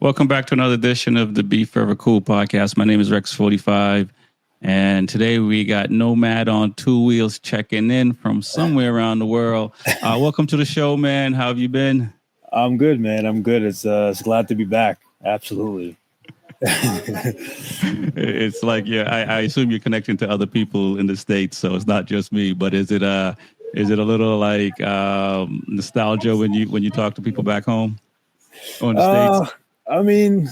Welcome back to another edition of the Be Forever Cool podcast. My name is Rex Fortyfive, and today we got NomadOn2Wheels checking in from somewhere around the world. Welcome to the show, man. How have you been? I'm good, man. I'm good. It's glad to be back. Absolutely. It's like, yeah, I assume you're connecting to other people in the States, so it's not just me. But is it a little like nostalgia when you talk to people back home or in the States? I mean,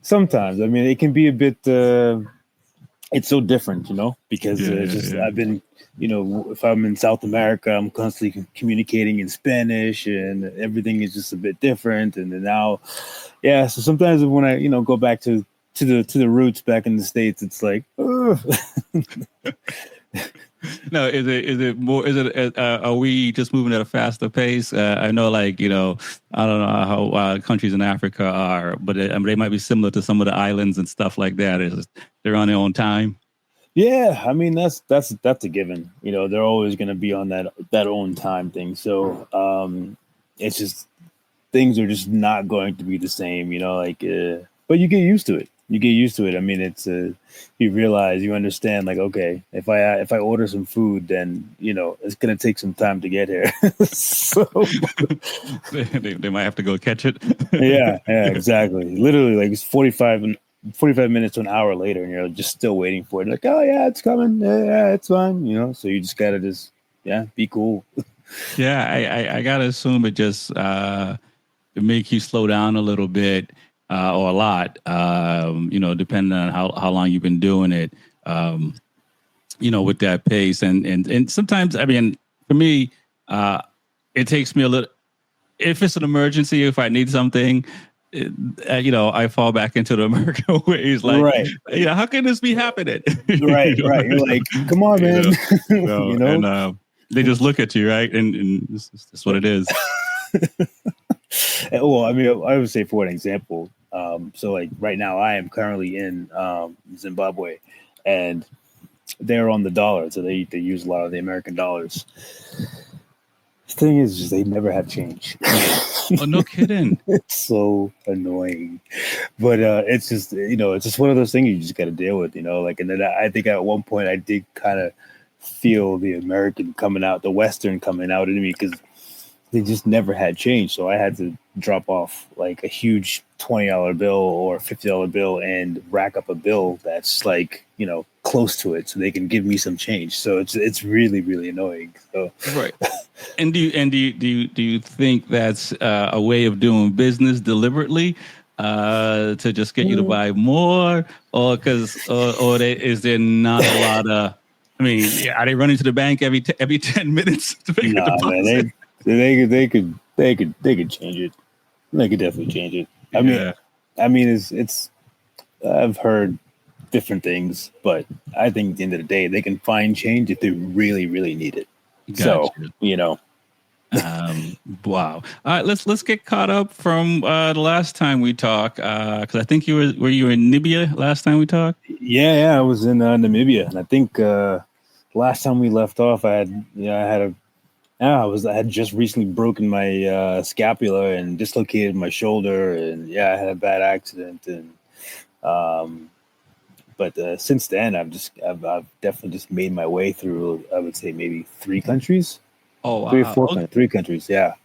sometimes. I mean, it can be a bit. It's so different, because I've been, if I'm in South America, I'm constantly communicating in Spanish, and everything is just a bit different. And then now, yeah. So sometimes when I, go back to the roots back in the States, it's like, No, is it more? Are we just moving at a faster pace? I know, like, I don't know how countries in Africa are, but they might be similar to some of the islands and stuff like that. They're on their own time. Yeah, I mean that's a given. They're always going to be on that own time thing. So it's just things are just not going to be the same. But you get used to it. I mean, it's you understand, like, okay, if I order some food, then it's gonna take some time to get here. So they might have to go catch it. yeah, exactly. Literally, like, it's 45 minutes to an hour later, and you're just still waiting for it. Like, oh yeah, it's coming. Yeah, it's fine. So you just gotta be cool. Yeah, I gotta assume it just it make you slow down a little bit. Or a lot, depending on how long you've been doing it, with that pace. And sometimes, I mean, for me, it takes me a little, if it's an emergency, if I need something, I fall back into the American ways. Like, right. How can this be happening? Right. You're like, come on, man. And they just look at you, right? And that's what it is. Well, I mean, I would say, for an example, so like right now I am currently in Zimbabwe, and they're on the dollar, so they use a lot of the American dollars. The thing is, just they never have change. Oh, no kidding. It's so annoying, but it's just it's just one of those things you just got to deal with, like. And then I think at one point I did kind of feel the Western coming out in me, because they just never had change. So I had to drop off like a huge $20 bill or $50 bill and rack up a bill that's like, close to it, so they can give me some change. So it's really, really annoying. So right. And do you think that's a way of doing business deliberately to just get you to buy more, or is there not a lot of? I mean, are they running to the bank every 10 minutes to make a deposit? Man, they could change it. They could definitely change it. I mean, it's I've heard different things, but I think at the end of the day, they can find change if they really, really need it. Gotcha. So, wow. All right, let's get caught up from the last time we talked, because I think were you in Namibia last time we talked? Yeah, I was in Namibia, and I think last time we left off, I had just recently broken my scapula and dislocated my shoulder, and I had a bad accident, and but since then I've definitely just made my way through, I would say, maybe 3 countries. Oh, wow. 3 or 4 3 countries. Yeah.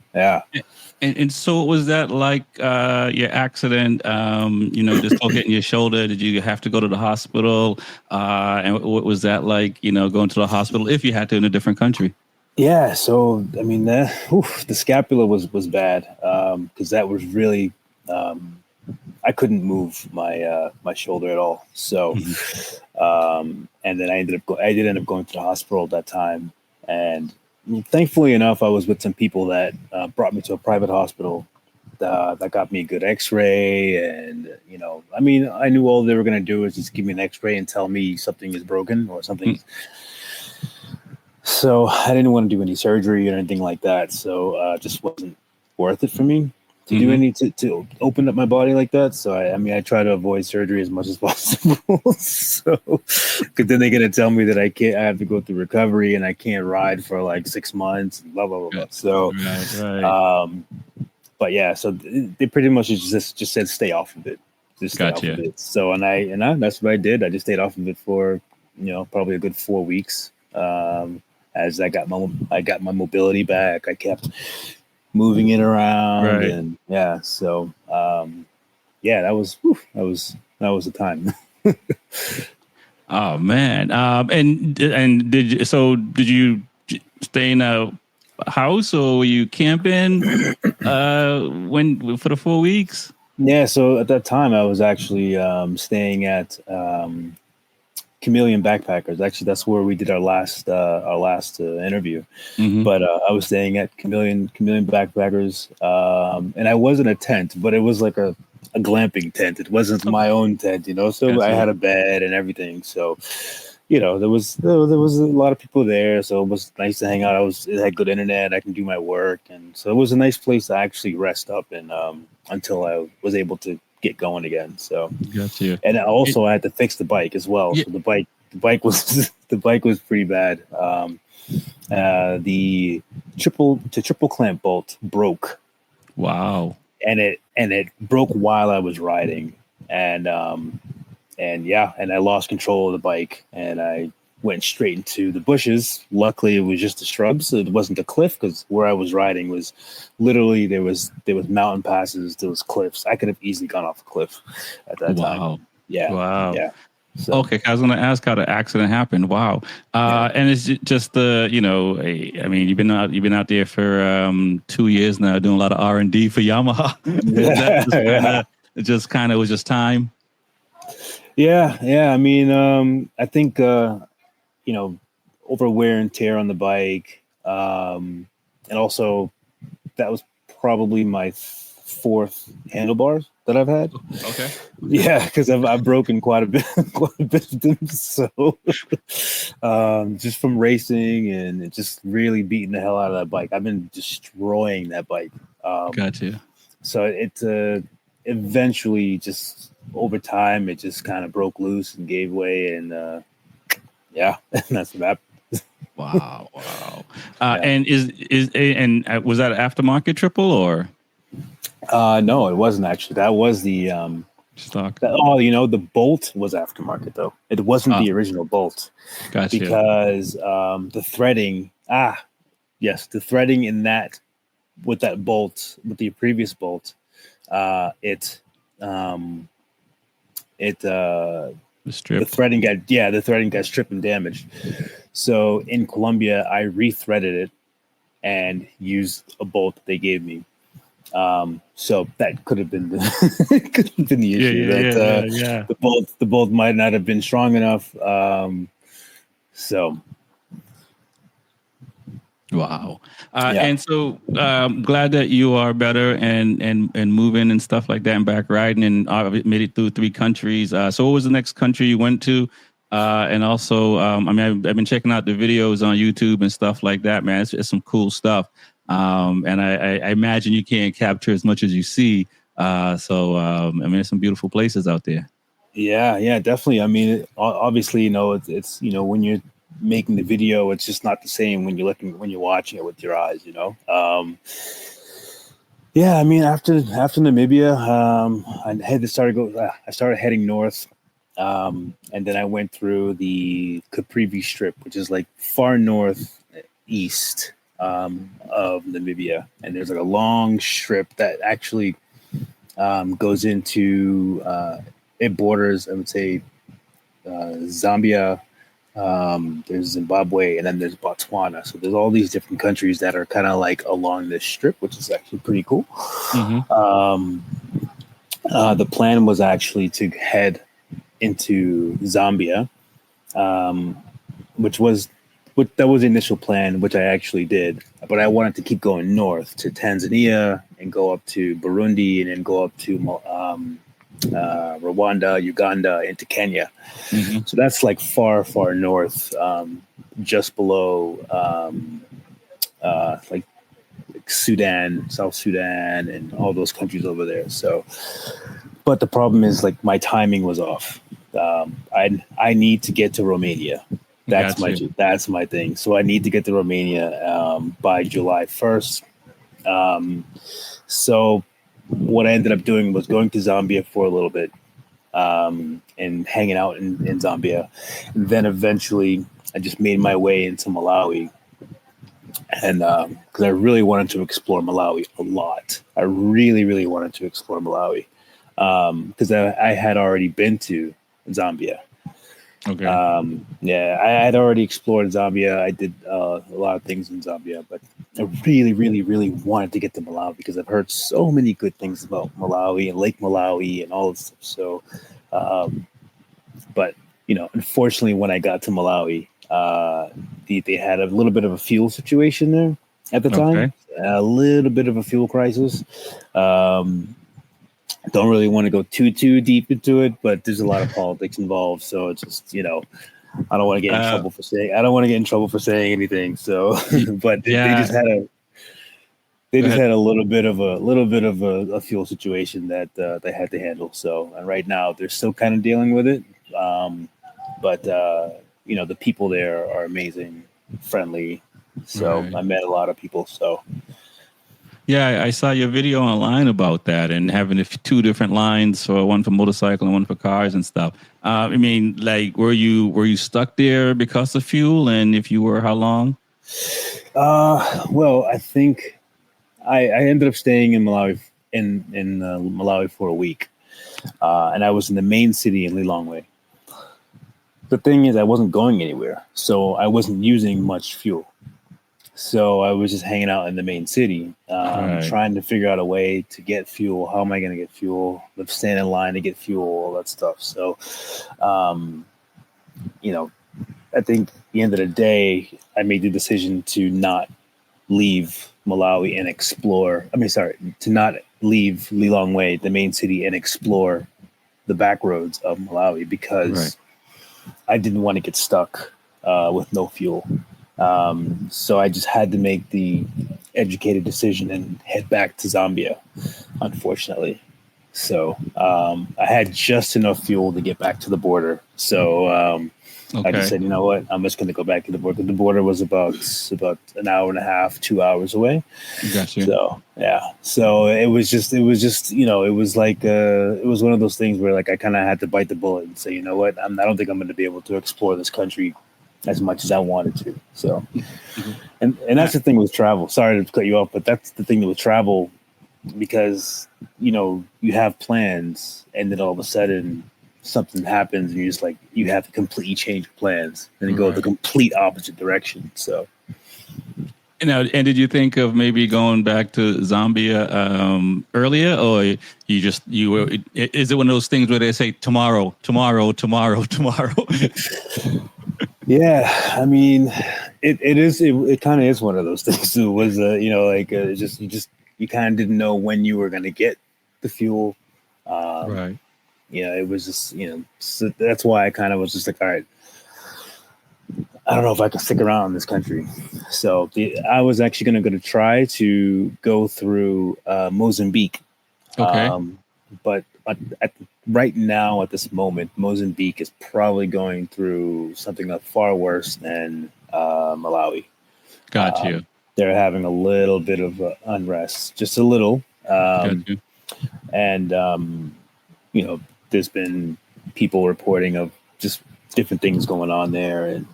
And so was that like your accident, dislocating your shoulder? Did you have to go to the hospital? And what was that like, going to the hospital if you had to in a different country? Yeah, so I mean, the scapula was bad, because that was really, I couldn't move my my shoulder at all. So, and then I did end up going to the hospital at that time, and thankfully enough, I was with some people that brought me to a private hospital that got me a good X-ray, and I mean, I knew all they were going to do is just give me an X-ray and tell me something is broken or something. So I didn't want to do any surgery or anything like that. So it just wasn't worth it for me to do any to open up my body like that. So I try to avoid surgery as much as possible. So, because then they're gonna tell me that I have to go through recovery and I can't ride for like 6 months. And blah blah blah. So, right. but yeah, so they pretty much just said stay off of it, just stay off of Gotcha. it. So and I that's what I did. I just stayed off of it for probably a good 4 weeks. As I got my mobility back, I kept moving it around, Right. and yeah, so yeah, that was the time. Oh man. And did you stay in a house or were you camping when for the 4 weeks? Yeah, so at that time I was actually staying at Chameleon Backpackers. Actually, that's where we did our last interview. Mm-hmm. But I was staying at Chameleon Backpackers, and I was in a tent, but it was like a glamping tent. It wasn't my own tent, So I Gotcha. had a bed and everything. So there was a lot of people there, so it was nice to hang out. It had good internet. I can do my work, and so it was a nice place to actually rest up and until I was able to get going again. So, Gotcha. and It, also I had to fix the bike as well. yeah. So the bike was the bike was pretty bad. The triple clamp bolt broke, Wow. and it broke while I was riding, and yeah, and I lost control of the bike, and I went straight into the bushes. Luckily, it was just a shrub, so it wasn't a cliff, because where I was riding was literally there was mountain passes, there was cliffs. I could have easily gone off a cliff at that time. Wow. Yeah, Wow. yeah. So Okay, I was going to ask how the accident happened. Wow, yeah, and it's just the I mean, you've been out there for 2 years now, doing a lot of R&D for Yamaha. Is that yeah, just kind of was just time? yeah. I mean, I think over wear and tear on the bike, and also that was probably my fourth handlebars that I've had. Okay. Yeah, because I've broken quite a bit, quite a bit of them. So, just from racing and just really beating the hell out of that bike, I've been destroying that bike. Gotcha. So it eventually, just over time, it just kind of broke loose and gave way, and yeah, that's what happened. Wow. Wow. Yeah. And was that an aftermarket triple or No, it wasn't actually. That was the stock? the bolt was aftermarket though. It wasn't Ah, the original bolt gotcha. because the threading. Yes, the threading in that with that bolt with the previous bolt, it it The strip. the threading got stripped and damaged. So in Colombia, I rethreaded it and used a bolt that they gave me. So that could have been could have been the issue Yeah. the bolt might not have been strong enough. So Wow. yeah, And so glad that you are better and moving and stuff like that and back riding and made it through 3 countries. So what was the next country you went to? And also, I mean, I've been checking out the videos on YouTube and stuff like that, man. It's some cool stuff. And I imagine you can't capture as much as you see. I mean, there's some beautiful places out there. yeah, definitely. I mean, obviously, it's when you're making the video, it's just not the same when you're watching it with your eyes. Yeah, I mean, after Namibia, I started heading north, and then I went through the Caprivi Strip, which is like far north east of Namibia, and there's like a long strip that actually goes into it borders, I would say, Zambia. There's Zimbabwe, and then there's Botswana. So there's all these different countries that are kind of like along this strip, which is actually pretty cool. Mm-hmm. The plan was actually to head into Zambia, which was that was the initial plan, which I actually did. But I wanted to keep going north to Tanzania and go up to Burundi and then go up to Rwanda, Uganda, into Kenya. Mm-hmm. So that's like far, far north, just below like Sudan, South Sudan, and all those countries over there. So, but the problem is like my timing was off. I need to get to Romania. That's my thing. So I need to get to Romania by July 1st. So what I ended up doing was going to Zambia for a little bit, and hanging out in Zambia. And then eventually I just made my way into Malawi. And because I really wanted to explore Malawi a lot. I really, really wanted to explore Malawi because I had already been to Zambia. Okay. Yeah, I had already explored Zambia. I did a lot of things in Zambia, but I really, really, really wanted to get to Malawi because I've heard so many good things about Malawi and Lake Malawi and all this stuff. So, um, but unfortunately, when I got to Malawi, they had a little bit of a fuel situation there at the time, Okay. a little bit of a fuel crisis. Um, don't really want to go too deep into it, but there's a lot of politics involved. So it's just I don't want to get in Uh, trouble for saying I don't want to get in trouble for saying anything. So, y- but they yeah. just had a Go ahead. a little bit of a fuel situation that they had to handle. So, and right now they're still kind of dealing with it. Um, but the people there are amazing, friendly. So Right. I met a lot of people. So Yeah, I saw your video online about that and having two different lines, for one for motorcycle and one for cars and stuff. I mean, like, were you stuck there because of fuel? And if you were, how long? well, I think I ended up staying in Malawi in Malawi for a week, and I was in the main city in Lilongwe. The thing is, I wasn't going anywhere, so I wasn't using much fuel. So I was just hanging out in the main city, Right. trying to figure out a way to get fuel. How am I going to get fuel? Let's stand in line to get fuel, all that stuff. So, um, you know, I think at the end of the day, I made the decision to not leave Malawi and explore. I mean, sorry, to not leave Lilongwe, the main city, and explore the back roads of Malawi Right. because I didn't want to get stuck with no fuel. So I just had to make the educated decision and head back to Zambia, unfortunately. So I had just enough fuel to get back to the border. So I just Okay. said, you know what, I'm just going to go back to the border. The border was about an hour and a half, 2 hours away. Got you. So yeah, so it was like it was one of those things where like I kind of had to bite the bullet and say, you know what, I don't think I'm going to be able to explore this country as much as I wanted to. So, and Uh, that's the thing with travel. Sorry to cut you off, but that's the thing with travel because you have plans, and then all of a sudden something happens, and you're just like you have to completely change your plans and then go the Right. complete opposite direction. So. And did you think of maybe going back to Zambia earlier, or you were? Is it one of those things where they say tomorrow, tomorrow, tomorrow, tomorrow? Yeah, I mean, it kind of is one of those things. It was you kind of didn't know when you were going to get the fuel. Um, Right. it was just so that's why I kind of was just like, all right, I don't know if I can stick around in this country. So I was actually going to try to go through Mozambique, Okay. but right now at this moment, Mozambique is probably going through something that's far worse than Malawi. Got you. They're having a little bit of unrest, just a little, Got you. and there's been people reporting of just different things going on there, and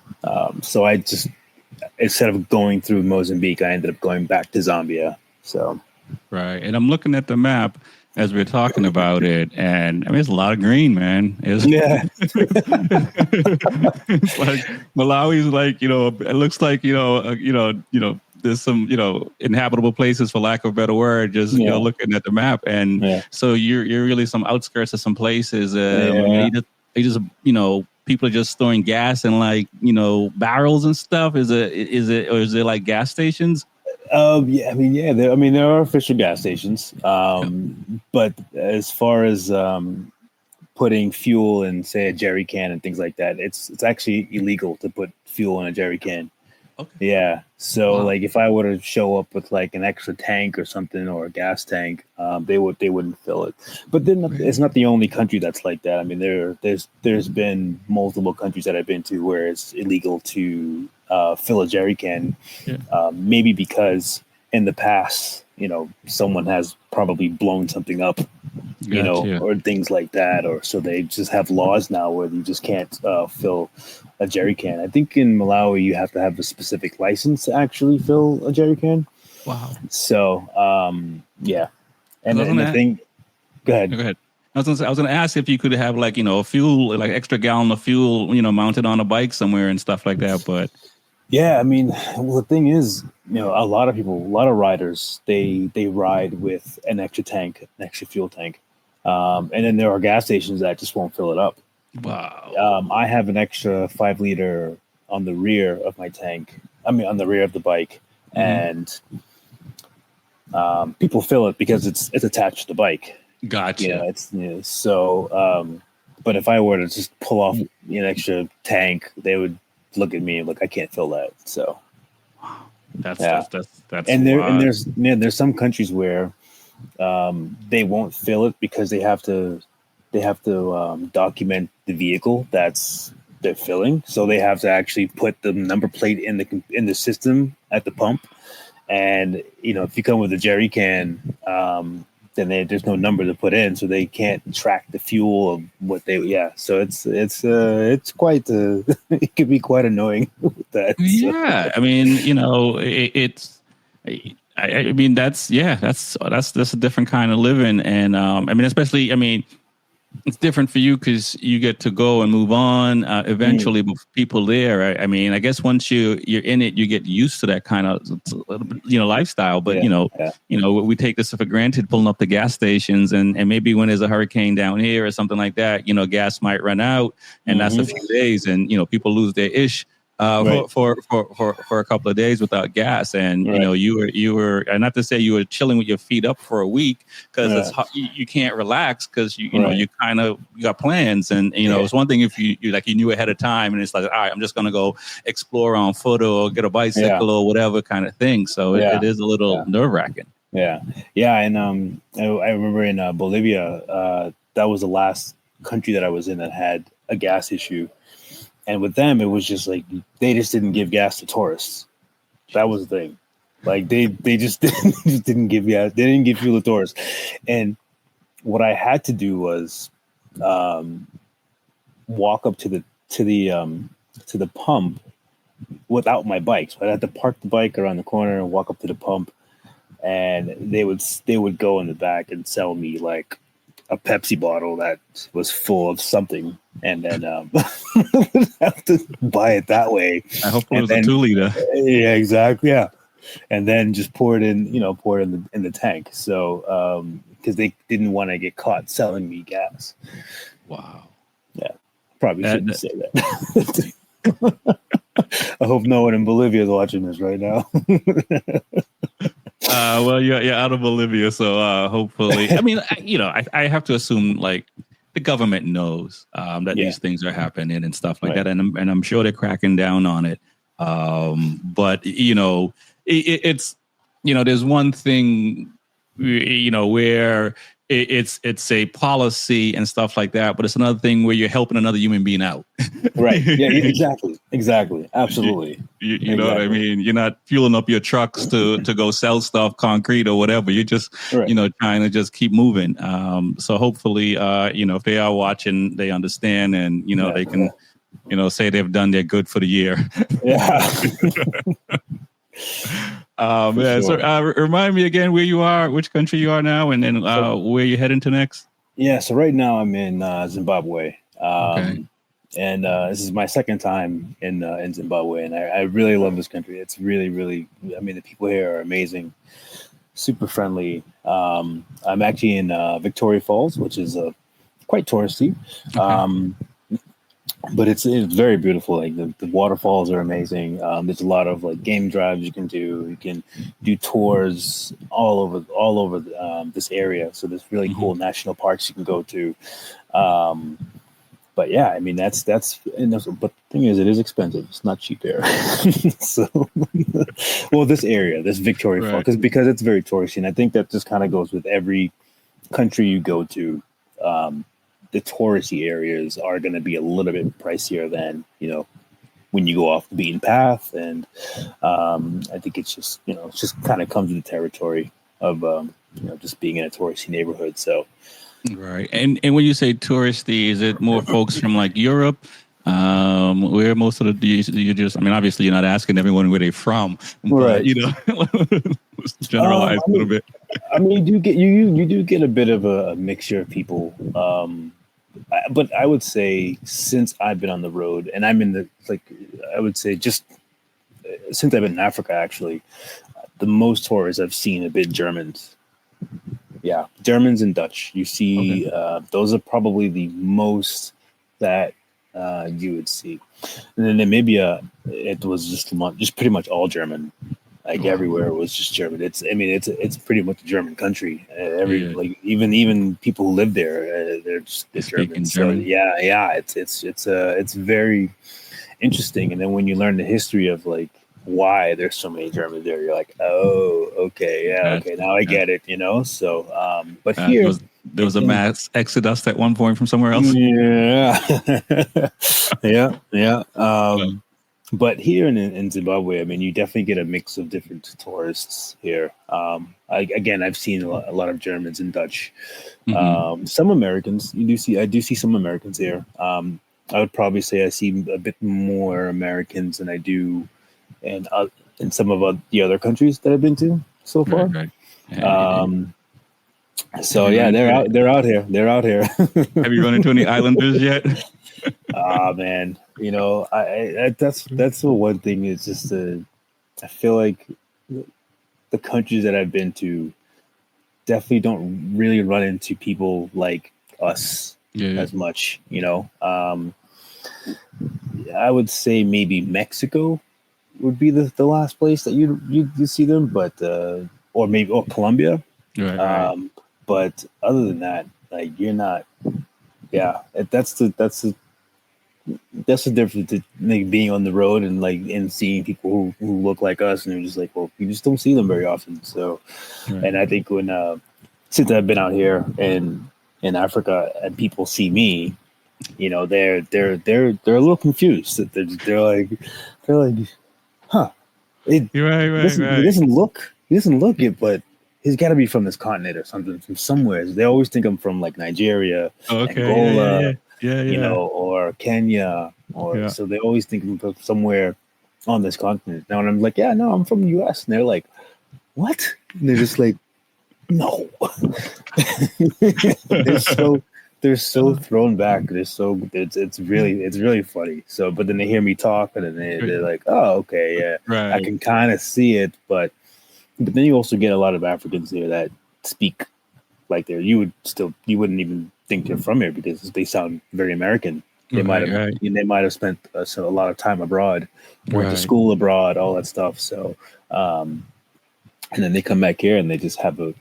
so I just instead of going through Mozambique, I ended up going back to Zambia. So Right. And I'm looking at the map as we're talking about it, and I mean, it's a lot of green, man. It's, yeah, it's like Malawi's like, it looks like, there's some, inhabitable places, for lack of a better word, just, yeah, looking at the map. And yeah, so you're really some outskirts of some places. I mean, yeah. people are just throwing gas in like, barrels and stuff. Or is it like gas stations? Yeah, there are official gas stations, Yeah. but as far as putting fuel in, say, a jerry can and things like that, it's actually illegal to put fuel in a jerry can. Okay. Yeah, so Wow. like if I were to show up with like an extra tank or something or a gas tank, they wouldn't fill it. But then it's not the only country that's like that. I mean, there's been multiple countries that I've been to where it's illegal to fill a jerry can. Yeah. Maybe because in the past someone has probably blown something up, Gotcha. or things like that, or so they just have laws now where you just can't fill a jerry can. I think in Malawi you have to have a specific license to actually fill a jerry can. Wow. So yeah, 'Cause and I was and the gonna thing, go ahead. go ahead. I was gonna ask if you could have like a fuel, like extra gallon of fuel, mounted on a bike somewhere and stuff like that. But Yeah, I mean, well, the thing is, a lot of people, a lot of riders, they ride with an extra tank, an extra fuel tank, and then there are gas stations that just won't fill it up. wow. I have an extra 5 liter on the rear of my tank. I mean, on the rear of the bike, Hmm. and people fill it because it's attached to the bike. Gotcha. It's so. But if I were to just pull off an extra tank, they would look at me like I can't fill that. So That's yeah, that's that's that's and wild. there's some countries where they won't fill it because they have to document the vehicle that's they're filling, so they have to actually put the number plate in the system at the pump. And if you come with a jerry can, then there's no number to put in, so they can't track the fuel of what they. Yeah, so it's quite it could be quite annoying with that. So. Yeah, I mean, it's. I mean, that's a different kind of living, and I mean, especially, I mean, it's different for you because you get to go and move on Mm, eventually with people there. I mean, I guess once you're in it, you get used to that kind of lifestyle. But yeah, yeah. we take this for granted, pulling up the gas stations, and maybe when there's a hurricane down here or something like that, gas might run out, and that's a Hmm. few days, and people lose their ish. Right, For a couple of days without gas, and right. you were, and not to say you were chilling with your feet up for a week, because Yeah, you can't relax because right. you got plans, and Yeah, it's one thing if you knew ahead of time, and it's like, all right, I'm just gonna go explore on foot or get a yeah, bicycle or whatever kind of thing. So it yeah, is a little yeah, nerve wracking. yeah, yeah. And I remember in Bolivia, that was the last country that I was in that had a gas issue. And with them, it was just like they just didn't give gas to tourists. That was the thing. Like they just didn't give gas. They didn't give fuel to tourists. And what I had to do was um, walk up to the pump without my bike. So I had to park the bike around the corner and walk up to the pump. And they would go in the back and sell me like a Pepsi bottle that was full of something, and then have to buy it that way, I hope it and was a then 2 liter. yeah, exactly, yeah, and then just pour it in, pour it in the tank. So because they didn't want to get caught selling me gas. Wow. Yeah, probably That, shouldn't say that. I hope no one in Bolivia is watching this right now. well, you're out of Bolivia, so hopefully, I mean, I have to assume like the government knows that Yeah, these things are happening and stuff like right. that, and I'm sure they're cracking down on it. But it's there's one thing where it's a policy and stuff like that, but it's another thing where you're helping another human being out. Right. Yeah, exactly. Exactly. you, Absolutely. you know what I Exactly. mean? You're not fueling up your trucks to go sell stuff, concrete or whatever. You're just, Right. trying to just keep moving. So hopefully, if they are watching, they understand, and Yeah. they can, say they've done their good for the year. Yeah. For Yeah. So sure. remind me again where you are, which country you are now, and then So where you're heading to next. yeah, so right now I'm in Zimbabwe. Okay. And this is my second time in Zimbabwe, and I really love this country. It's really, really. I mean, the people here are amazing, super friendly. I'm actually in Victoria Falls, which is quite touristy. Okay. Um, but it's very beautiful. Like the waterfalls are amazing. There's a lot of like game drives you can do. You can do tours all over this area. So there's really Hmm. cool national parks you can go to. Um, but yeah, I mean but the thing is, it is expensive. It's not cheap there. So, well, this area, this Victoria Falls, Right. because it's very touristy, and I think that just kind of goes with every country you go to. Um, the touristy areas are going to be a little bit pricier than when you go off the beaten path, and I think it's just it just kind of comes with the territory. just being in a touristy neighborhood. So Right. And when you say touristy, is it more folks from like Europe? Where most of the you just, I mean, obviously you're not asking everyone where they're from, but right. let's generalize a little bit. I mean, you do get a bit of a mixture of people. But I would say since I've been on the road and I'm in the I would say just since I've been in Africa, actually, the most tourists I've seen have been Germans. Yeah, Germans and Dutch. You Okay. see, those are probably the most that you would see. And then Namibia, it was just pretty much all German. Like Wow. everywhere it was just German. It's pretty much a German country. Every Yeah. like even people who live there, they're They're German. speaking So German. yeah, it's very interesting. And then when you learn the history of like why there's so many Germans there, you're like, oh, okay, yeah, okay, Gotcha. now I Yeah. get it, you know. So, but There here, was a in mass exodus at one point from somewhere else. yeah, yeah. Yeah. But here in Zimbabwe, I mean, you definitely get a mix of different tourists here. Again, I've seen a lot of Germans and Dutch, Hmm. some Americans. I do see some Americans here. I would probably say I see a bit more Americans than I do in some of the other countries that I've been to so Right. far. Right. Um, Have so you run yeah, into any? they're out here. They're out here. Have you run into any islanders yet? Ah, man, that's the one thing. Is just I feel like the countries that I've been to definitely don't really run into people like us Yeah. as much. I would say maybe Mexico would be the last place that you see them, but or Colombia. Right. Right. Um, but other than that, like you're not. Yeah, that's the difference to like being on the road and seeing people who look like us, and you're just like, well, you just don't see them very often. So, Right. and I think when since I've been out here in Africa and people see me, they're a little confused. They're like, huh? It You're right. Right. doesn't he Right. doesn't look he doesn't look it, but he's got to be from this continent or something from somewhere. They always think I'm from like Nigeria, Okay. Yeah. Yeah. Angola, Yeah. Yeah. Yeah. or Kenya, or Yeah. so they always think I'm from somewhere on this continent. Now, and I'm like, yeah, no, I'm from the U.S. And they're like, what? And they're just like, no. they're so they're so thrown back. It's really funny. So, but then they hear me talk, and then they're like, oh, okay, yeah, I Right. can kind of see it, but then you also get a lot of Africans here that speak like you wouldn't even think they're from here because they sound very American. Right. Right. They might have spent a lot of time abroad, went to Right. school abroad, all that stuff. So, and then they come back here and they just have a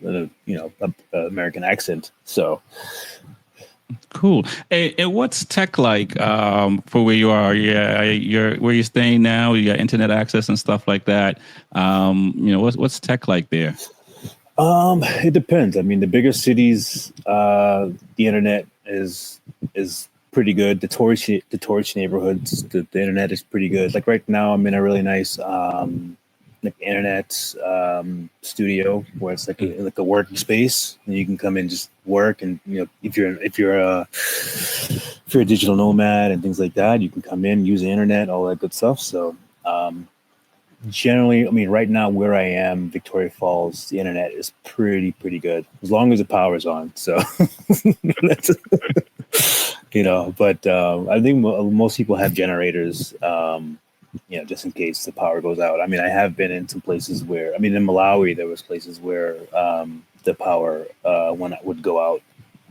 American accent. So, Cool. And what's tech like for where you are? Yeah, you're where you're staying now. You got internet access and stuff like that. What's tech like there? it depends. I mean, the bigger cities, the internet is pretty good. The tourist neighborhoods, the internet is pretty good. Like right now, I'm in a really nice like internet studio where it's like a workspace, and you can come in just work. And if you're a digital nomad and things like that, you can come in, use the internet, all that good stuff. So. Generally, I mean, right now where I am, Victoria Falls, the internet is pretty good as long as the power's on. So, that's, but I think most people have generators, just in case the power goes out. I mean, I have been in some places where, I mean, in Malawi, there was places where the power when it would go out.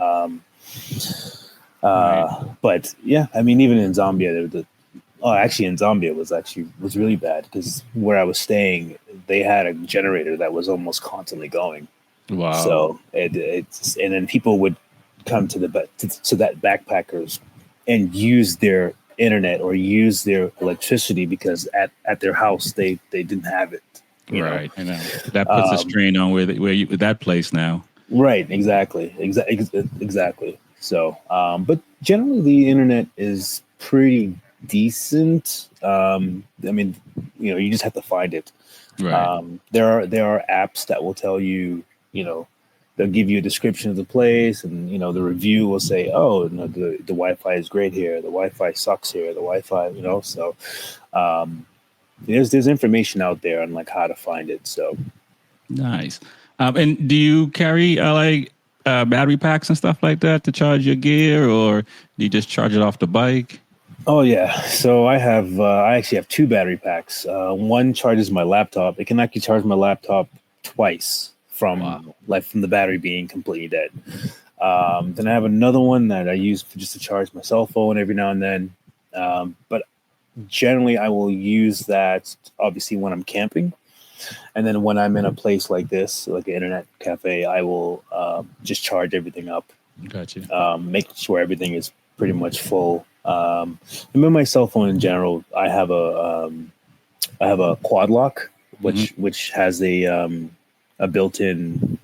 Um, Right. but yeah, I mean, even in Zambia, actually, in Zambia was really bad because where I was staying, they had a generator that was almost constantly going. Wow. So it's and then people would come to that backpackers and use their internet or use their electricity because at their house they didn't have it. You know, Right. I know that puts a um, strain on that place now. right? Exactly. So, but generally the internet is pretty decent. I mean, you just have to find it. Right. There are apps that will tell you. they'll give you a description of the place, and the review will say, oh, the Wi-Fi is great here, the Wi-Fi sucks here, the Wi-Fi, so um, there's information out there on like how to find it. So Nice. And do you carry battery packs and stuff like that to charge your gear, or do you just charge it off the bike? oh yeah, so I actually have two battery packs. One charges my laptop. It can actually charge my laptop twice from the battery being completely dead. Then I have another one that I use just to charge my cell phone every now and then. But generally, I will use that obviously when I'm camping, and then when I'm in a place like this, like an internet cafe, I will just charge everything up. Gotcha. Make sure everything is pretty much full. And with my cell phone in general, I have a quad lock, which has a built-in,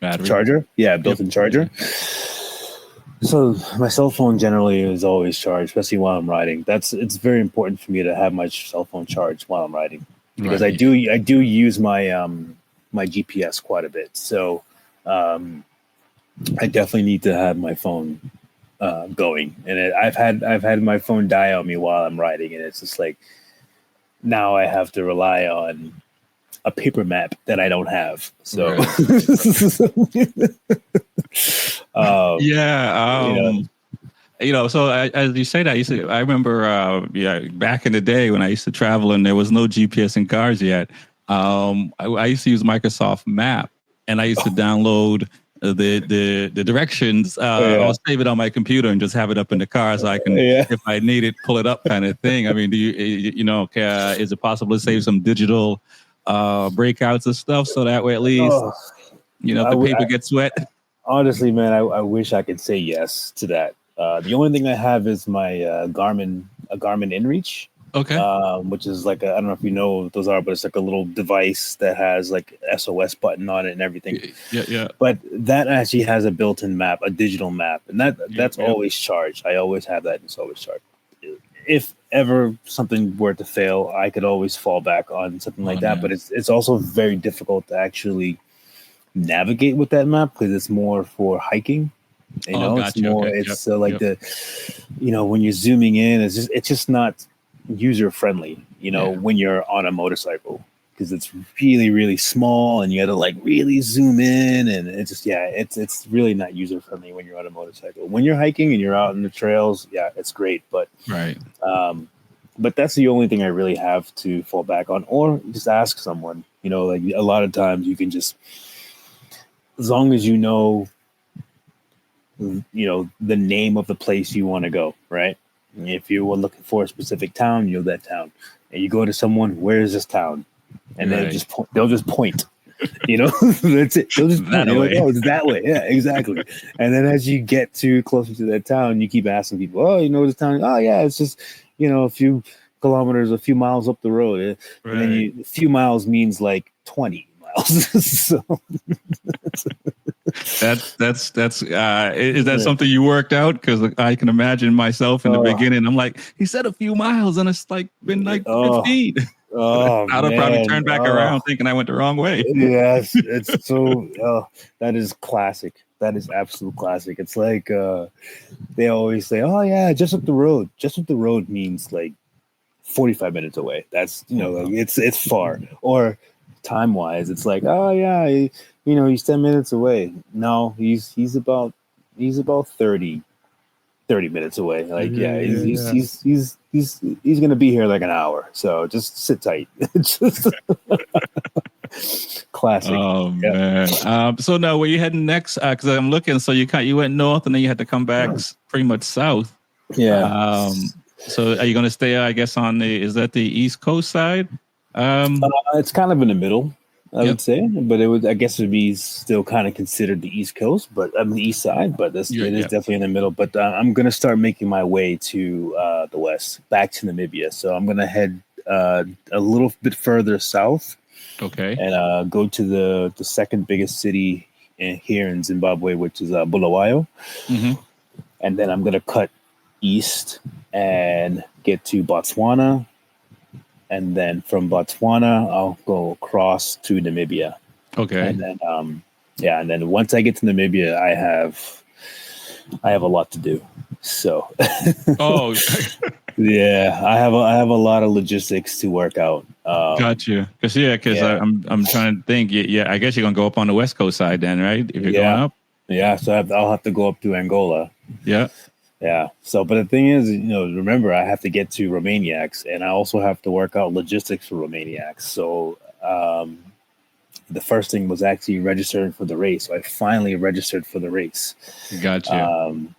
charger. Yeah, built-in charger. So my cell phone generally is always charged, especially while I'm riding. It's very important for me to have my cell phone charged while I'm riding, because I do use my my GPS quite a bit. So I definitely need to have my phone going. And I've had my phone die on me while I'm riding, and it's just like now I have to rely on a paper map that I don't have. So so as you say that, I remember, back in the day when I used to travel and there was no GPS in cars yet. I used to use Microsoft Map, and I used to download the directions. I'll save it on my computer and just have it up in the car so I can, if I need it, pull it up, kind of thing. I mean, do you is it possible to save some digital breakouts and stuff so that way at least if the paper gets wet? Honestly, man, I wish I could say yes to that. The only thing I have is my Garmin InReach. Okay. Which is like I don't know if you know what those are, but it's like a little device that has like SOS button on it and everything. Yeah. But that actually has a built-in map, a digital map, and that's always charged. I always have that, and it's always charged. If ever something were to fail, I could always fall back on something like that. Man. But it's also very difficult to actually navigate with that map because it's more for hiking. It's more. Okay. It's when you're zooming in, it's just not user friendly. When you're on a motorcycle, because it's really, really small and you got to like really zoom in, and it's just it's really not user friendly when you're on a motorcycle. When you're hiking and you're out in the trails, it's great, but but that's the only thing I really have to fall back on, or just ask someone. Like a lot of times you can just, as long as the name of the place you want to go, right? If you were looking for a specific town, you know that town, and you go to someone, where is this town? And they'll just point. That's it. They'll just point. Like, oh, it's that way. Yeah, exactly. And then as you get closer to that town, you keep asking people, oh, this town? Oh, yeah, it's just a few kilometers, a few miles up the road. And then a few miles means like 20 miles. So that's is that something you worked out? Because I can imagine myself in the beginning. I'm like, he said a few miles, and it's like been like 15. Oh, I'd have probably turned back around thinking I went the wrong way. Yes, it's so. That is classic. That is absolute classic. It's like they always say, "Oh yeah, just up the road." Just up the road means like 45 minutes away. That's it's far. Or time wise, it's like, oh yeah, he's 10 minutes away. No, he's about 30 minutes away. Like he's gonna be here like an hour. So just sit tight. Just classic. Oh man. So now where you heading next? Because I'm looking. So you went north and then you had to come back pretty much south. Yeah. So are you going to stay, I guess, is that the East Coast side? It's kind of in the middle, I would say, but I guess it would be still kind of considered the East Coast, but the East side, but it is definitely in the middle. But I'm going to start making my way to the West, back to Namibia. So I'm going to head a little bit further south. Okay. And go to the second biggest city here in Zimbabwe, which is Bulawayo. Mm-hmm. And then I'm going to cut east and get to Botswana. And then from Botswana, I'll go across to Namibia. Okay. And then and then once I get to Namibia, I have a lot to do. So Oh, yeah, I have a lot of logistics to work out. got you. Because Yeah, I'm trying to think. Yeah, I guess you're gonna go up on the West Coast side then, right? If you're going yeah, up. yeah. So I'll have to go up to Angola. Yeah. Yeah. So, but the thing is, remember, I have to get to Romaniacs, and I also have to work out logistics for Romaniacs. So, the first thing was actually registering for the race. So I finally registered for the race. Got you.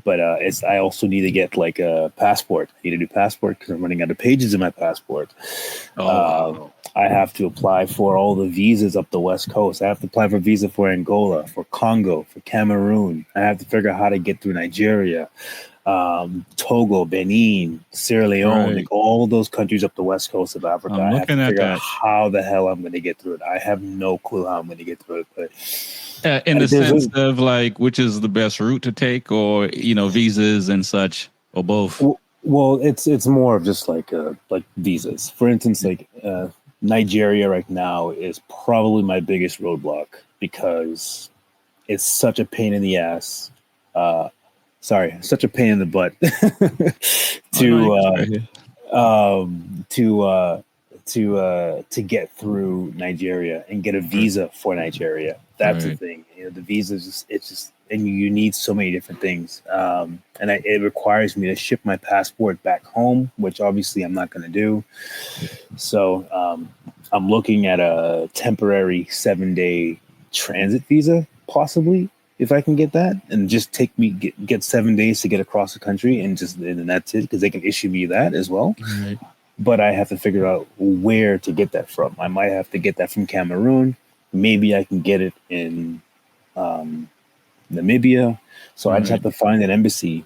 But I also need to get like a passport. I need a new passport because I'm running out of pages in my passport. Oh wow. I have to apply for all the visas up the West Coast. I have to apply for visa for Angola, for Congo, for Cameroon. I have to figure out how to get through Nigeria, Togo, Benin, Sierra Leone, Right. like all those countries up the West Coast of Africa. I'm I have to looking at figure out that. how the hell I'm going to get through it. I have no clue how I'm going to get through it, but In the there's sense of like, which is the best route to take, or visas and such, or both. well, it's more of just like visas. For instance, like Nigeria right now is probably my biggest roadblock because it's such a pain in the ass. Such a pain in the butt Oh no, you to can start here. to get through Nigeria and get a Right. visa for Nigeria. That's the Right. thing. The visa is just and you need so many different things. It requires me to ship my passport back home, which obviously I'm not going to do. So I'm looking at a temporary 7-day transit visa, possibly, if I can get that, and just get 7 days to get across the country, and that's it, because they can issue me that as well. Right. But I have to figure out where to get that from. I might have to get that from Cameroon. Maybe I can get it in Namibia. So I just have to find an embassy,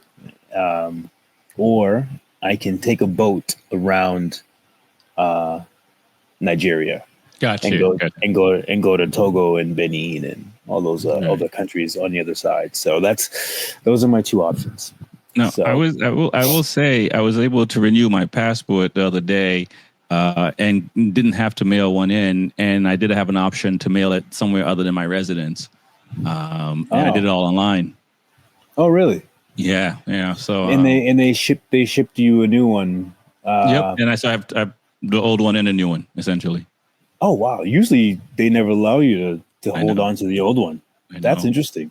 or I can take a boat around Nigeria Got and you. go Got you. go to Togo and Benin and all those Right. other countries on the other side. So those are my two options. No, So I will say I was able to renew my passport the other day, and didn't have to mail one in, and I did have an option to mail it somewhere other than my residence, and I did it all online. oh really? Yeah, yeah. So, And they shipped you a new one. yep. And I have the old one and a new one essentially. Oh wow! Usually they never allow you to I hold know. on to the old one. I That's know. interesting.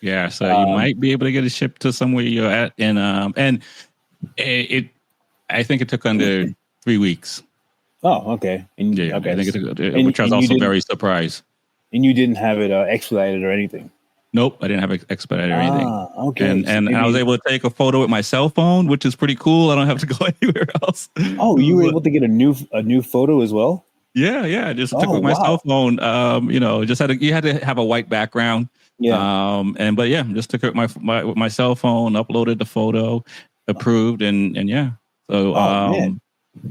Yeah, so you might be able to get it shipped to somewhere you're at, and it I think it took under 3 weeks. Oh, okay. And Yeah, okay, I think it took, and which I was and you also didn't very surprised. and you didn't have it expedited or anything. Nope, I didn't have expedited or anything. Okay. So And I was maybe. able to take a photo with my cell phone, which is pretty cool. I don't have to go anywhere else. Oh, you were able to get a new photo as well. Yeah. I just took it Oh with my cell wow. phone. You had to have a white background. Yeah. But yeah, just took it with my cell phone, uploaded the photo, approved, and yeah. So Oh man.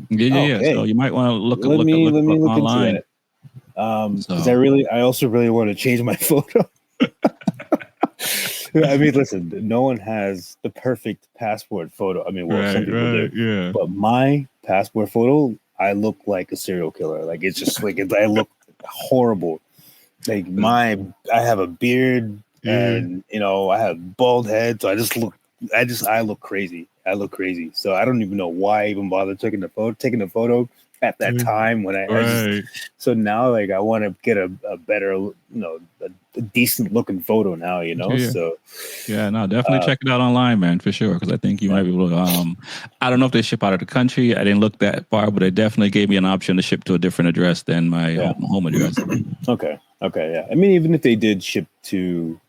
yeah. So Okay. you might want to Let me look into online. that. Because So I also really want to change my photo. I mean, listen, no one has the perfect passport photo. I mean, well, some people do, yeah. but my passport photo, I look like a serial killer. Like it's just like I look horrible. Like I have a beard, and I have bald head, so I look crazy. I look crazy. So I don't even know why I even bother taking the photo at that time when I just. So now, like, I want to get a better, a decent looking photo now. Yeah. So Yeah, no, definitely check it out online, man, for sure. Because I think you might be able to. I don't know if they ship out of the country. I didn't look that far, but they definitely gave me an option to ship to a different address than my home address. Okay, yeah. I mean, even if they did ship to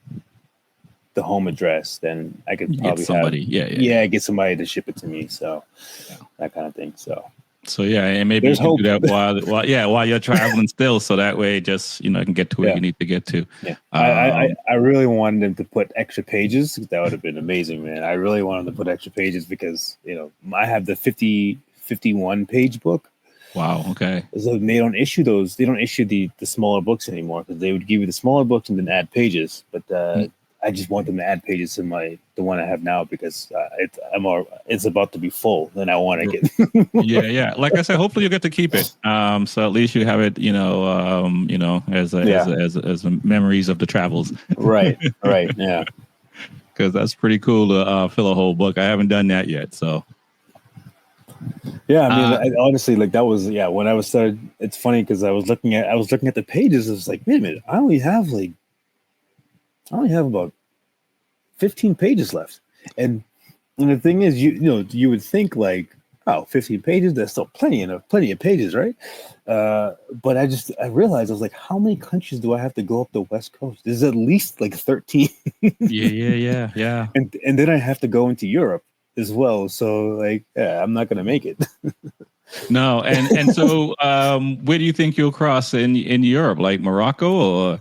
the home address, then I could probably get somebody. get somebody to ship it to me. So that kind of thing. So yeah, and maybe There's you can hope. do that while you're traveling still, so that way, just I can get to where you need to get to. Yeah, I really wanted them to put extra pages. That would have been amazing, man. I really wanted to put extra pages because I have the 51 page book. Wow. Okay. So they don't issue those. They don't issue the smaller books anymore because they would give you the smaller books and then add pages. But I just want them to add pages to the one I have now because it's about to be full, and I want to get. Yeah. Like I said, hopefully you get to keep it. So at least you have it, as memories of the travels. Right. Yeah. Because that's pretty cool to fill a whole book. I haven't done that yet, so. Yeah, I mean, honestly, like that was when I was started. It's funny because I was looking at the pages. I was like, wait a minute, I only have about 15 pages left, and the thing is, you would think like, oh, 15 pages, there's still plenty of pages, right? But I realized I was like, how many countries do I have to go up the West Coast? There's at least like 13. Yeah. And then I have to go into Europe as well. So like, yeah, I'm not gonna make it. No, and so where do you think you'll cross in Europe, like Morocco or?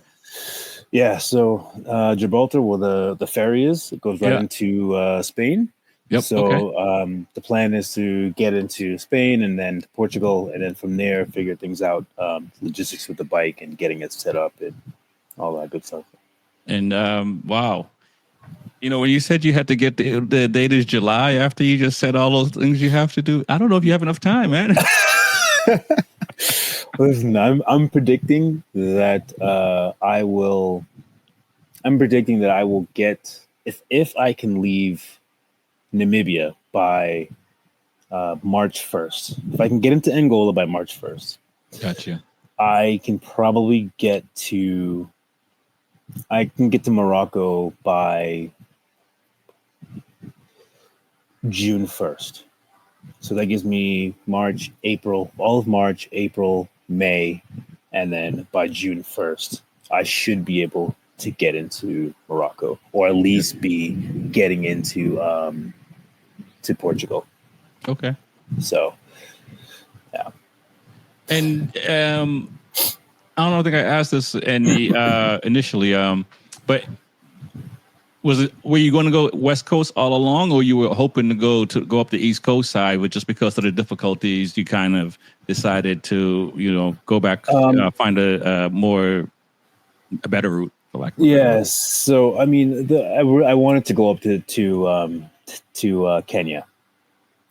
Yeah, so Gibraltar, where the ferry is, it goes right into Spain. Yep. So the plan is to get into Spain and then to Portugal, and then from there figure things out, logistics with the bike and getting it set up and all that good stuff. And wow, when you said you had to get the date is July after you just said all those things you have to do, I don't know if you have enough time, man. Listen, I'm predicting that I will. I'm predicting that I will get if I can leave Namibia by March 1st. If I can get into Angola by March 1st, gotcha. I can probably get to Morocco by June 1st. So that gives me March, April, all of March, April, May, and then by June 1st, I should be able to get into Morocco, or at least be getting into to Portugal. Okay. So, yeah. And I don't think I asked this initially, but were you going to go West Coast all along, or you were hoping to go up the East Coast side, but just because of the difficulties, you kind of decided to go back, find a better route, for lack of a better word. So I mean, I wanted to go up to Kenya.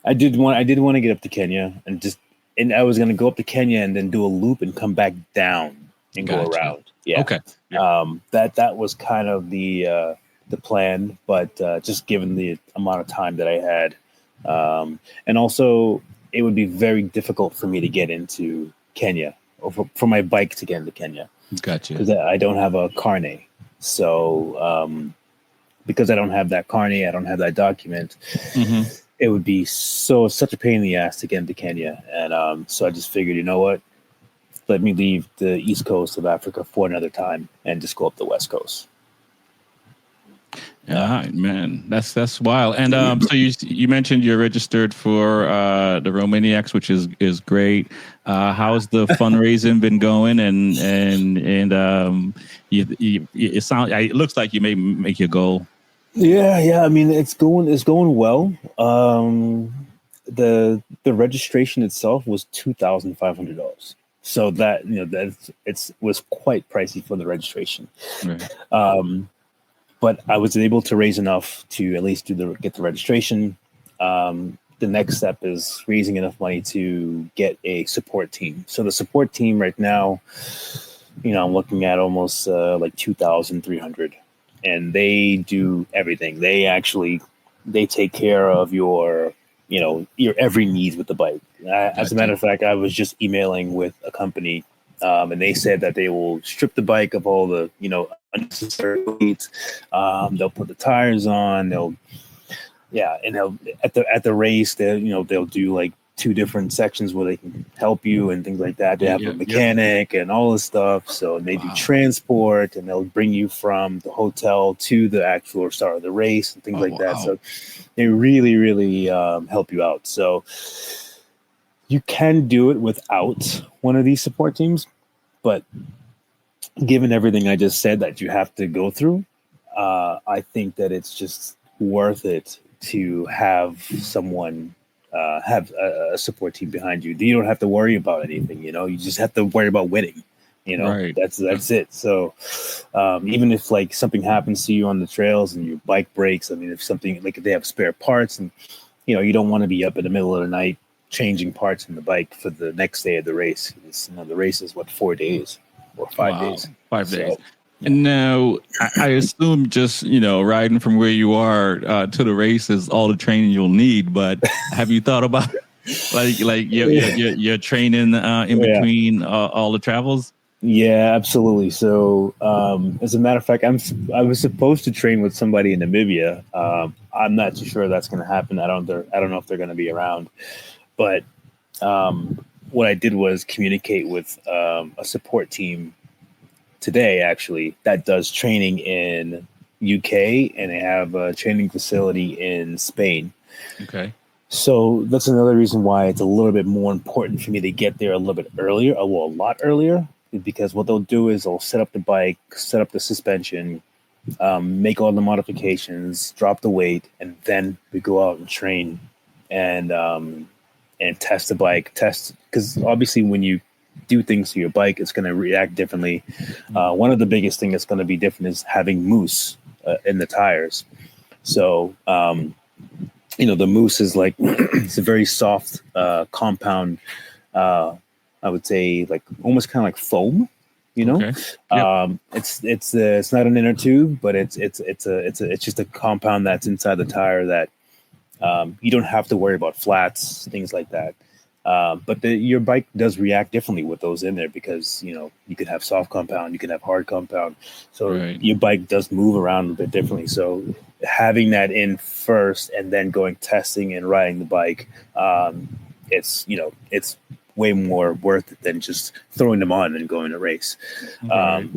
I did want to get up to Kenya and I was going to go up to Kenya and then do a loop and come back down and go around. Yeah. Okay. Yeah. That was kind of the plan, but just given the amount of time that I had, and also it would be very difficult for me to get into Kenya, or for my bike to get into Kenya. Gotcha. Because I don't have a carnet. So because I don't have that carnet, I don't have that document. Mm-hmm. It would be such a pain in the ass to get into Kenya. And so I just figured, you know what? Let me leave the East Coast of Africa for another time and just go up the West Coast. All right, man. That's wild. And so you mentioned you're registered for the Romaniacs, which is great. How's the fundraising been going? And it looks like you may make your goal. Yeah. I mean, it's going well. The registration itself was $2,500. So that was quite pricey for the registration. Right. But I was able to raise enough to at least get the registration. The next step is raising enough money to get a support team. So the support team right now, I'm looking at almost like 2,300, and they do everything. They take care of your every need with the bike. As a matter of fact, I was just emailing with a company, and they said that they will strip the bike of all the unnecessary weights. They'll put the tires on. They'll at the race they'll do like 2 different sections where they can help you and things like that. They have a mechanic and all this stuff. So they do transport, and they'll bring you from the hotel to the actual start of the race and things like that. So they really, really help you out. So you can do it without one of these support teams, but given everything I just said that you have to go through, I think that it's just worth it to have someone have a support team behind you. You don't have to worry about anything, you just have to worry about winning. You know, Right. that's it. So even if like something happens to you on the trails and your bike breaks, I mean, if something like if they have spare parts and you don't want to be up in the middle of the night changing parts in the bike for the next day of the race. The race is what 4 days or 5 days. Wow. 5 days. So And now I assume just, riding from where you are to the race is all the training you'll need. But have you thought about like your training in yeah. between all the travels? Yeah, absolutely. So, as a matter of fact, I was supposed to train with somebody in Namibia. I'm not too sure that's going to happen. I don't know if they're going to be around. But what I did was communicate with a support team today, actually, that does training in UK, and they have a training facility in Spain. Okay. So that's another reason why it's a little bit more important for me to get there a little bit earlier, a lot earlier, because what they'll do is they'll set up the bike, set up the suspension, make all the modifications, drop the weight, and then we go out and train and test the bike. Test because obviously when you do things to your bike, it's going to react differently. One of the biggest things that's going to be different is having mousse in the tires. So the mousse is like it's a very soft compound. I would say like almost kind of like foam. Okay. Yep. It's not an inner tube, but it's just a compound that's inside the tire that you don't have to worry about flats, things like that. But your bike does react differently with those in there because you could have soft compound, you can have hard compound, so Right. your bike does move around a bit differently. So having that in first and then going testing and riding the bike, it's way more worth it than just throwing them on and going to race. Right.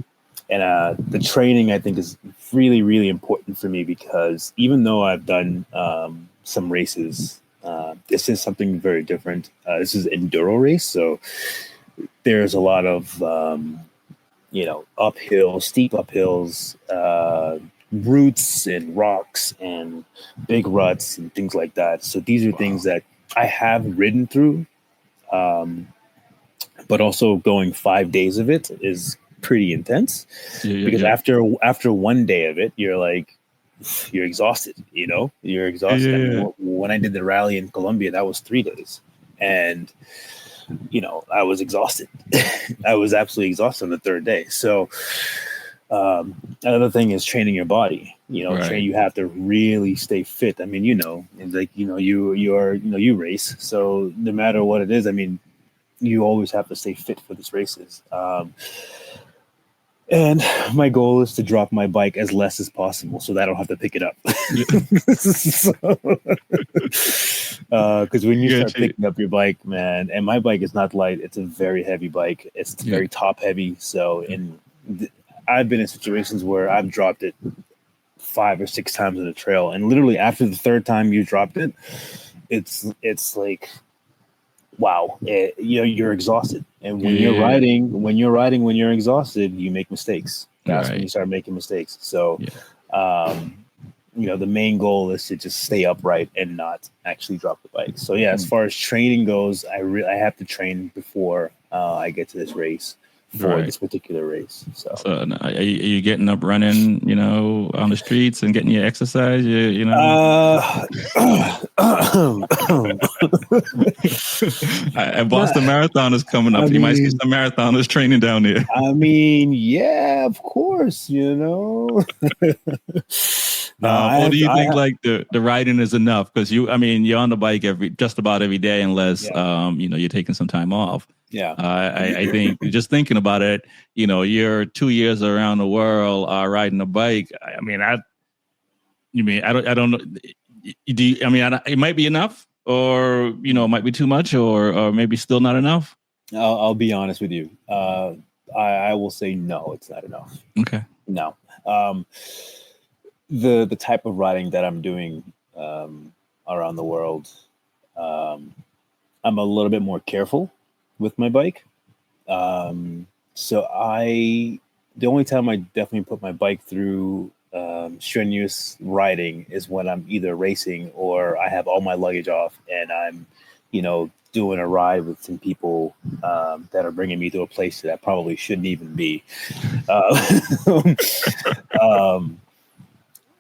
And the training I think is really, really important for me because even though I've done some races, this is something very different. This is an enduro race, so there's a lot of steep uphills, roots and rocks and big ruts and things like that. So these are things that I have ridden through, but also going 5 days of it is pretty intense because Yeah. after one day of it, you're exhausted. You're exhausted. I mean, when I did the rally in Colombia, that was 3 days, and I was exhausted. I was absolutely exhausted on the third day. So another thing is training your body. Right. You have to really stay fit. I mean, you race, so no matter what it is, I mean, you always have to stay fit for these races. And my goal is to drop my bike as less as possible so that I don't have to pick it up. Because when you start picking up your bike, man, and my bike is not light, it's a very heavy bike. It's very top heavy. So I've been in situations where I've dropped it 5 or 6 times in a trail. And literally after the third time you dropped it, it's like, wow, you're exhausted. And when you're riding, when you're exhausted, you make mistakes. That's when you start making mistakes. So, the main goal is to just stay upright and not actually drop the bike. So yeah, as far as training goes, I have to train before I get to this race for this particular race. So are you getting up running, on the streets and getting your exercise? Boston Marathon is coming up. You might see some marathoners training down there. I mean, yeah, of course, or do you think like the riding is enough? Because you're on the bike just about every day, unless you're taking some time off. Yeah, I think just thinking about it, you're 2 years around the world riding a bike. I don't know. Do you, it might be enough, or it might be too much, or maybe still not enough. I'll be honest with you. I will say no, it's not enough. Okay. No. The type of riding that I'm doing around the world, I'm a little bit more careful with my bike. So the only time I definitely put my bike through strenuous riding is when I'm either racing or I have all my luggage off and I'm, doing a ride with some people that are bringing me to a place that I probably shouldn't even be.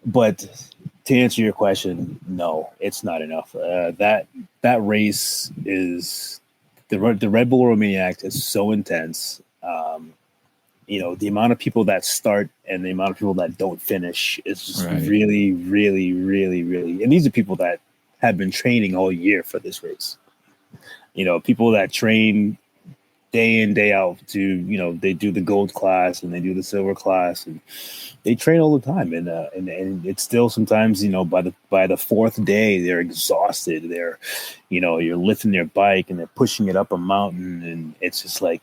But to answer your question, no, it's not enough. That race is the Red Bull Romaniac is so intense. The amount of people that start and the amount of people that don't finish is just really, really, really, really. And these are people that have been training all year for this race. People that train day in, day out to, they do the gold class and they do the silver class and they train all the time. And it's still sometimes, by the fourth day, they're exhausted. They're, you're lifting their bike and they're pushing it up a mountain. And it's just they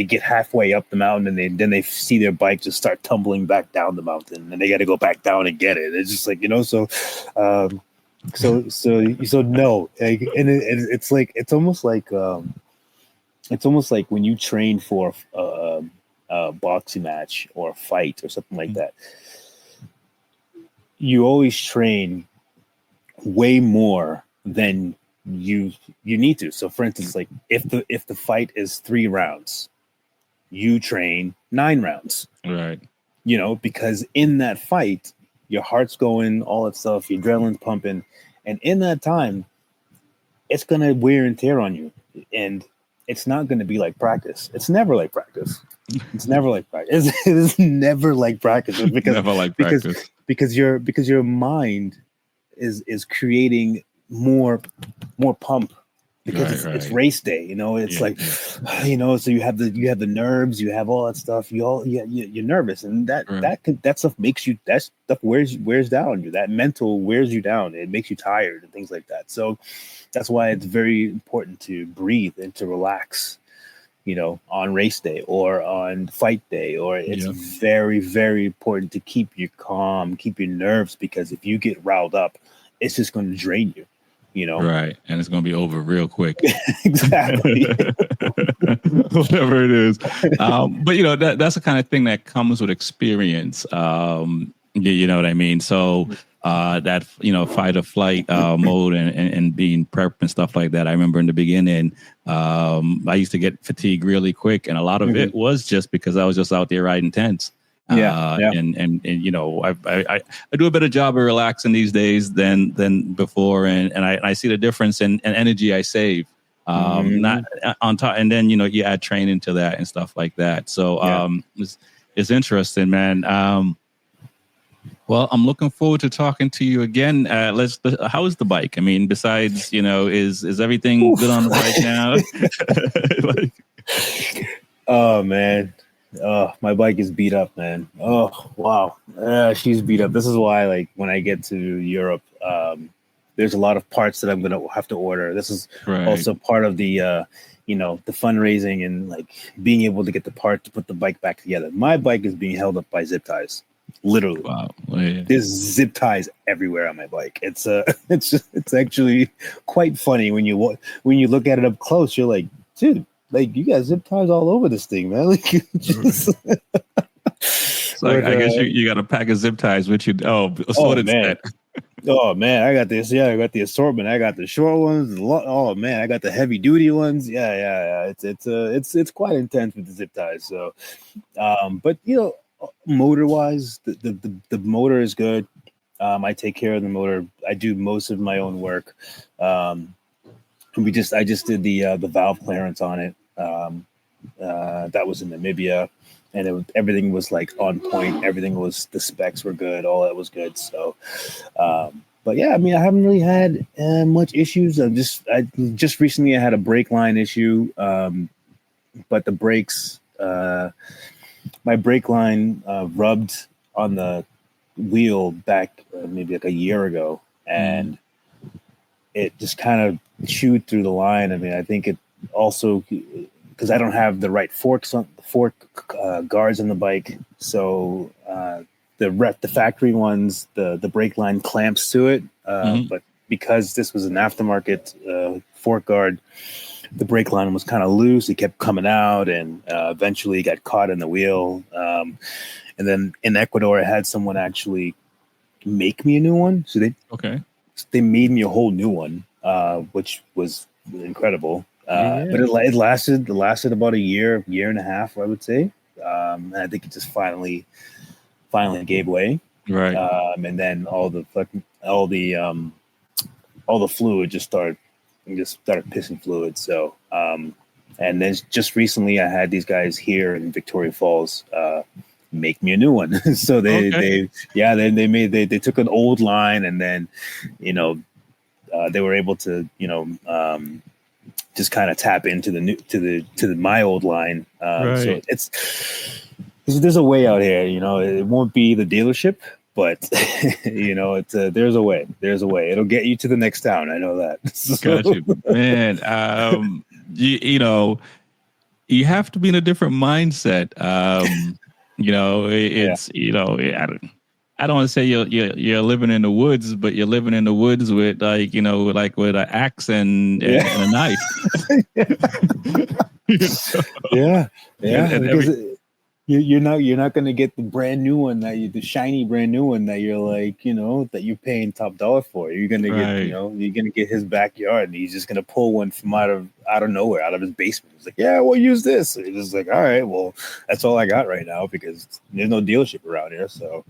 get halfway up the mountain and then they see their bike just start tumbling back down the mountain and they got to go back down and get it. It's just like, so no, and it's like, it's almost like when you train for a boxing match or a fight or something like that, you always train way more than you need to. So for instance, like if the fight is 3 rounds, you train 9 rounds. Right. Because in that fight, your heart's going, all that stuff, your adrenaline's pumping. And in that time, it's going to wear and tear on you. And it's not going to be like practice. It's never like practice. It's never like practice. It's never like practice because never like practice. because your mind is creating more pump because it's race day. So you have the nerves, you have all that stuff. You're nervous, and that stuff makes you. That stuff wears down on you. That mental wears you down. It makes you tired and things like that. So that's why it's very important to breathe and to relax, on race day or on fight day, or it's very, very important to keep you calm, keep your nerves, because if you get riled up, it's just going to drain you, Right. And it's going to be over real quick. Exactly. Whatever it is. But, that's the kind of thing that comes with experience. You know what I mean? So that, fight or flight mode and being prepped and stuff like that. I remember in the beginning, I used to get fatigued really quick. And a lot of it was just because I was just out there riding tents. And I do a better job of relaxing these days than before. And I see the difference in energy I save. Not on top. And then, you add training to that and stuff like that. So it's interesting, man. Well, I'm looking forward to talking to you again. How is the bike? I mean, besides, is everything good on the bike now? Oh man. My bike is beat up, man. Oh, wow. She's beat up. This is why, when I get to Europe, there's a lot of parts that I'm going to have to order. This is also part of the, the fundraising and being able to get the part to put the bike back together. My bike is being held up by zip ties. Literally. Wow. Yeah. There's zip ties everywhere on my bike. It's actually quite funny when you look at it up close. You're like, dude, you got zip ties all over this thing, man. I guess you got a pack of zip ties with you. Man. Oh man, I got this. Yeah, I got the assortment. I got the short ones. Oh man, I got the heavy duty ones. Yeah. It's quite intense with the zip ties. So, but motor wise, the motor is good. I take care of the motor. I do most of my own work. I just did the valve clearance on it. That was in Namibia, and everything was on point. The specs were good. All that was good. So, but yeah, I mean, I haven't really had much issues. I just recently I had a brake line issue, but the brakes, my brake line rubbed on the wheel back maybe a year ago, and it just kind of chewed through the line. I mean, I think it also because I don't have the right fork guards on the bike, so the factory ones, the brake line clamps to it, but because this was an aftermarket fork guard, the brake line was kind of loose. It kept coming out, and eventually got caught in the wheel. And then in Ecuador, I had someone actually make me a new one. So they made me a whole new one, which was incredible. Yeah. But it lasted about a year and a half, I would say. And I think it just finally gave way. Right. And then all the fluid just started pissing fluid. So and then just recently I had these guys here in Victoria Falls make me a new one. So they took an old line, and then they were able to just kind of tap into the new to my old line. So Right. there's a way out here. It won't be the dealership, but there's a way. There's a way. It'll get you to the next town. I know that. Got you, man. You have to be in a different mindset. It's I don't want to say you're living in the woods, but you're living in the woods with with an axe and a knife. Yeah. And You're not going to get the brand new one the shiny brand new one that you're that you're paying top dollar for. You're going to get you're going to get his backyard, and he's just going to pull one from out of nowhere, out of his basement. He's like, yeah, we'll use this. And he's just like, all right, well, that's all I got right now because there's no dealership around here. So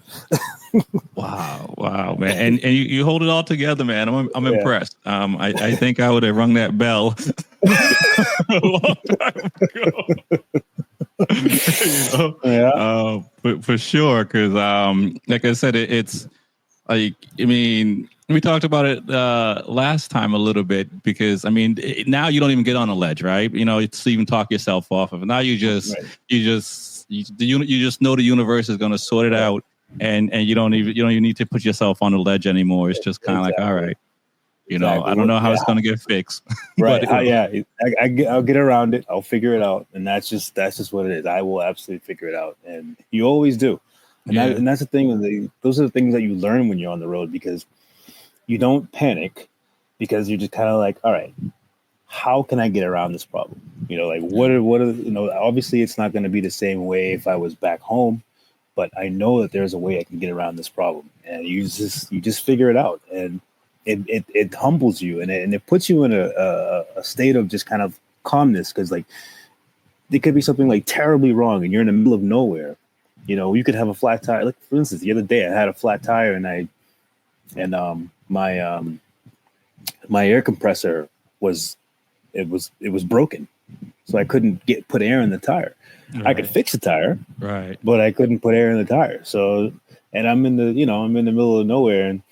wow, man, and you hold it all together, man. I'm impressed. I think I would have rung that bell a long time ago. For sure, because like I said, it's like, I mean, we talked about it last time a little bit, because now you don't even get on a ledge, right? It's even talk yourself off of it. Now you just know the universe is going to sort it out, and you don't even need to put yourself on the ledge anymore. It's just kind of like, all right. I don't know how it's going to get fixed. Right. I'll get around it. I'll figure it out. And that's just what it is. I will absolutely figure it out. And you always do. And that's the thing. Those are the things that you learn when you're on the road, because you don't panic, because you're just kind of like, all right, how can I get around this problem? What are obviously it's not going to be the same way if I was back home, but I know that there's a way I can get around this problem. And you just figure it out. And it humbles you, and it puts you in a state of just kind of calmness, because like there could be something like terribly wrong and you're in the middle of nowhere. You could have a flat tire. Like, for instance, the other day I had a flat tire, and my air compressor was broken, so I couldn't put air in the tire. Right. I could fix the tire, right, but I couldn't put air in the tire. So, and I'm in the middle of nowhere, and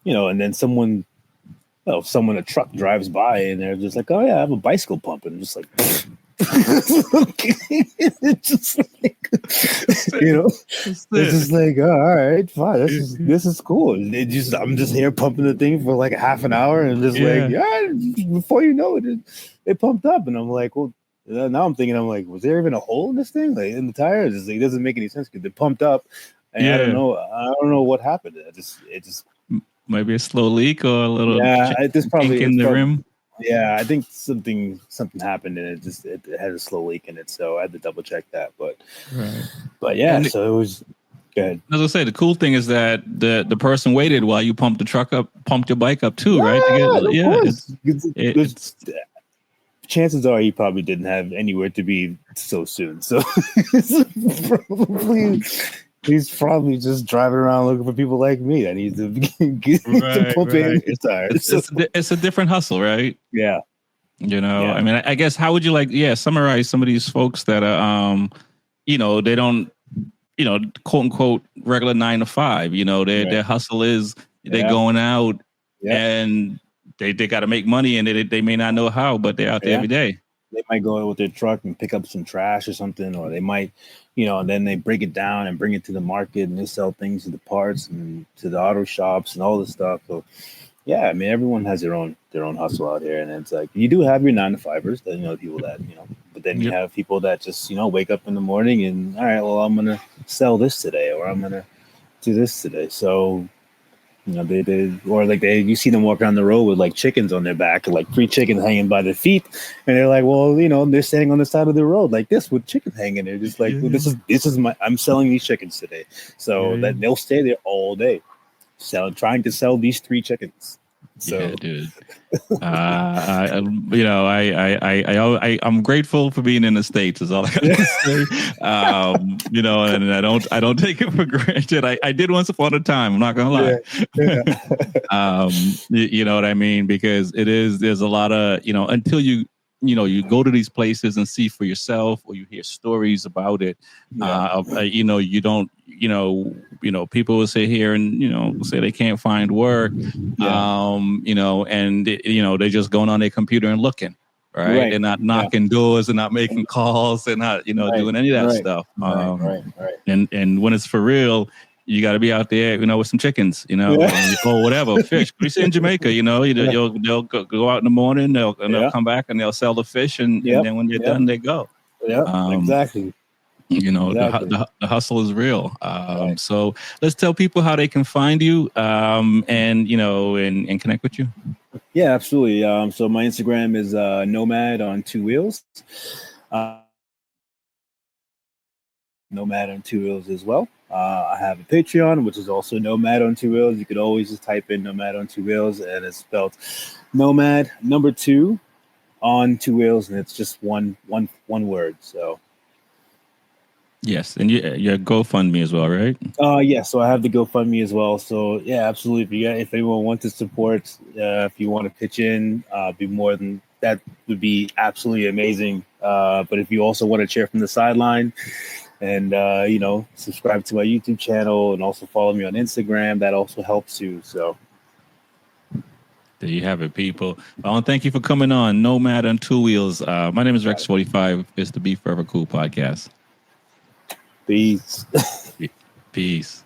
and then a truck drives by, and they're just like, oh yeah, I have a bicycle pump. And I'm just like, it's just like, it's just like, oh, all right, fine. This is cool. I'm just here pumping the thing for like a half an hour, and just like, yeah, before you know it, it pumped up. And I'm like, well, now I'm thinking, I'm like, was there even a hole in this thing, like in the tires? It's like, it doesn't make any sense, because it pumped up, and I don't know what happened. It just maybe a slow leak or a little probably in the rim. Yeah, I think something happened, and it had a slow leak in it, so I had to double check that. But yeah, so it was good. As I say, the cool thing is that the person waited while you pumped your bike up too, right? Chances are he probably didn't have anywhere to be so soon, so he's probably just driving around looking for people like me that need to to pump in his tires. It's a different hustle, right? Yeah. I mean, I guess, how would you summarize some of these folks that are, they don't, quote unquote, regular 9 to 5, their hustle is they're going out and they got to make money, and they may not know how, but they're out there every day. They might go out with their truck and pick up some trash or something, or they might, and then they break it down and bring it to the market, and they sell things to the parts and to the auto shops and all this stuff. So, yeah, I mean, everyone has their own hustle out here, and it's like, you do have your 9 to 5ers, that people that but then you have people that just wake up in the morning and, all right, well, I'm gonna sell this today, or I'm gonna do this today. So, you see them walk down the road with like chickens on their back, like 3 chickens hanging by their feet, and they're like, well, they're standing on the side of the road like this with chickens hanging. They're just like, well, this is I'm selling these chickens today, so that they'll stay there all day, trying to sell these 3 chickens. So, yeah, dude. I'm grateful for being in the States. Is all I got to say. And I don't take it for granted. I did once upon a time. I'm not gonna lie. You know what I mean? Because there's a lot of, until you go to these places and see for yourself, or you hear stories about it. You don't, people will sit here and, say they can't find work. And they're just going on their computer and looking, right? They're not knocking doors, they're not making calls, they're not, doing any of that stuff. And when it's for real, you got to be out there, with some chickens, or whatever, fish. We see in Jamaica, they'll go out in the morning, they'll come back and they'll sell the fish, and then when they're done, they go. Exactly. The hustle is real. So let's tell people how they can find you, and connect with you. Yeah, absolutely. So my Instagram is NomadOn2Wheels. NomadOn2Wheels as well. I have a Patreon, which is also NomadOn2Wheels. You could always just type in NomadOn2Wheels, and it's spelled Nomad number 2 on 2 wheels, and it's just one word. So. Yes, and your GoFundMe as well, right? Yeah, so I have the GoFundMe as well. So yeah, absolutely. If anyone wants to support, if you want to pitch in, be more than that would be absolutely amazing. But if you also want to cheer from the sideline and subscribe to my YouTube channel and also follow me on Instagram, that also helps too. So there you have it, people. I want to thank you for coming on NomadOn2Wheels. My name is Rex 45. It's the Be Forever Cool podcast. Peace. Peace.